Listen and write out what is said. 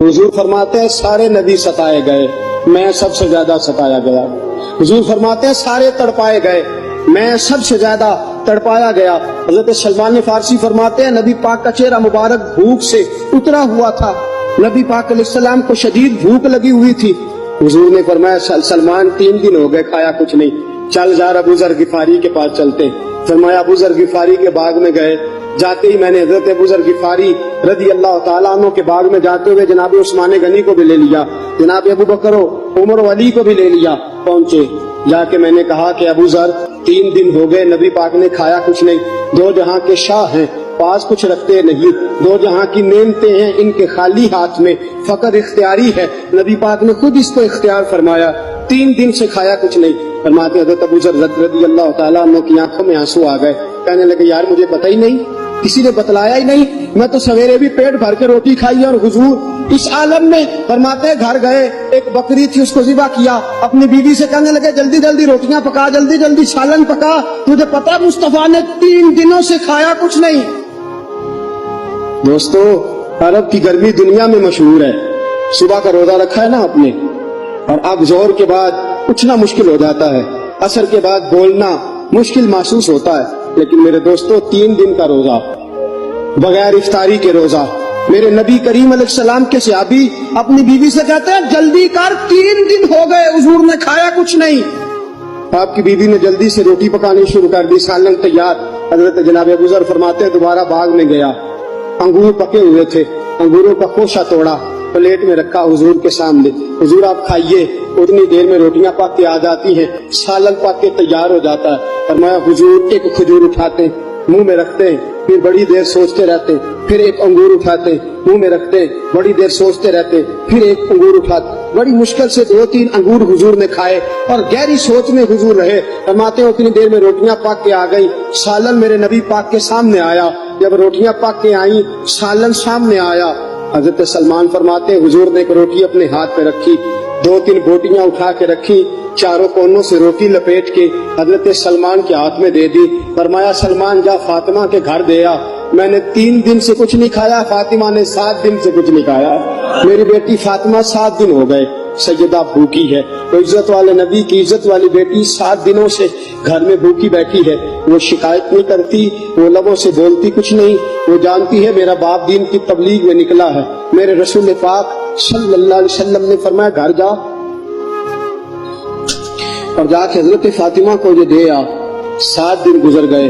हुजूर फरमाते हैं सारे नबी सताए गए, मैं सबसे ज्यादा सताया गया। हुजूर फरमाते हैं सारे तड़पाए गए, मैं सबसे ज्यादा तड़पाया गया। हजरत सलमान फारसी फरमाते हैं नबी पाक का चेहरा मुबारक भूख से उतरा हुआ था, नबी पाक अलैहिस्सलाम को शदीद भूख लगी हुई थी। हुजूर ने फरमाया सलमान 3 दिन हो गए खाया कुछ नहीं, चल जा अबू ज़र गिफारी के पास चलते। फरमाया अबू ज़र गिफारी के बाग में गए। जाते ही मैंने हजरत अबू ज़र गिफारी रदी अल्लाह ताला अन्हु के बाग में जाते हुए जनाब उस्मान गनी को भी ले लिया, जनाब अबू बकर उमर अली को भी ले लिया। पहुंचे, जाके मैंने कहा कि अबू ज़र 3 दिन हो गए नबी पाक ने खाया कुछ नहीं, 2 जहां के शाह हैं, पास कुछ रखते नहीं, 2 जहां की नेमतें हैं, इनके खाली हाथ में फकर इख्तियारी है, नबी पाक ने खुद इसको इख्तियार फरमाया, 3 दिन से खाया कुछ नहीं। फरमाते हज़रत अबू ज़र रज़ी अल्लाह ताला अन्हु की आंखों में आंसू आ गए, कहने लगे यार मुझे पता ही नहीं, किसी ने बतलाया ही नहीं, मैं तो सवेरे भी पेट भर के रोटी खाई और हुजूर इस आलम में। फरमाते घर गए, एक बकरी थी उसको ज़िबा किया, अपनी बीवी से कहने लगे जल्दी जल्दी रोटियां पका, जल्दी जल्दी सालन पका, तुझे पता मुस्तफा ने 3 दिनों से खाया कुछ नहीं। दोस्तों अरब की गर्मी दुनिया में मशहूर है, सुबह का रोजा रखा है ना आपने, और अब जोहर के बाद उठना मुश्किल हो जाता है, असर के बाद बोलना मुश्किल महसूस होता है, लेकिन मेरे दोस्तों 3 दिन का रोजा बगैर इफ्तारी के रोजा, मेरे नबी करीम अलैहिस्सलाम के सहाबी अपनी बीवी से कहते हैं जल्दी कर 3 दिन हो गए हुजूर ने खाया कुछ नहीं। आपकी बीवी ने जल्दी से रोटी पकानी शुरू कर दी, सालन तैयार। हजरत जनाब अबू ज़र फरमाते हैं दोबारा बाग में गया, अंगूर पके हुए थे, अंगूरों का खोशा तोड़ा, प्लेट में रखा हुजूर के सामने, हुजूर आप खाइए। उतनी देर में रोटियां पक के आ जाती हैं, सालन पक के तैयार हो जाता है। फरमाया हुजूर एक खजूर उठाते मुंह में रखते हैं, फिर बड़ी देर सोचते रहते, फिर एक अंगूर उठाते मुंह में रखते, बड़ी देर सोचते रहते, फिर एक अंगूर उठाते। बड़ी मुश्किल से 2-3 अंगूर हुजूर ने खाए और गहरी सोच में हुजूर रहे। फरमाते उतनी देर में रोटियां पक के आ गई, सालन मेरे नबी पाक के सामने आया। जब रोटियां पक के आई, सालन सामने आया, हजरत सलमान फरमाते हुजूर ने एक रोटी अपने हाथ पे रखी, 2-3 बोटियां उठा के रखी, चारों कोनों से रोटी लपेट के हजरत सलमान के हाथ में दे दी। फरमाया सलमान जा फातिमा के घर दे आ, मैंने 3 दिन से कुछ नहीं खाया, फातिमा ने 7 दिन से कुछ नहीं खाया। मेरी बेटी फातिमा 7 दिन हो गए सैयदा भूखी है। तो इज्जत वाले नबी की इज्जत वाली बेटी 7 दिनों से घर में भूखी बैठी है, वो शिकायत नहीं करती, वो लबों से बोलती कुछ नहीं, वो जानती है मेरा बाप दीन की तबलीग में निकला है। मेरे रसूल पाक सल्लल्लाहु अलैहि वसल्लम ने फरमाया घर जा और जाके हजरत फातिमा को ये दे आ। 7 दिन गुजर गए।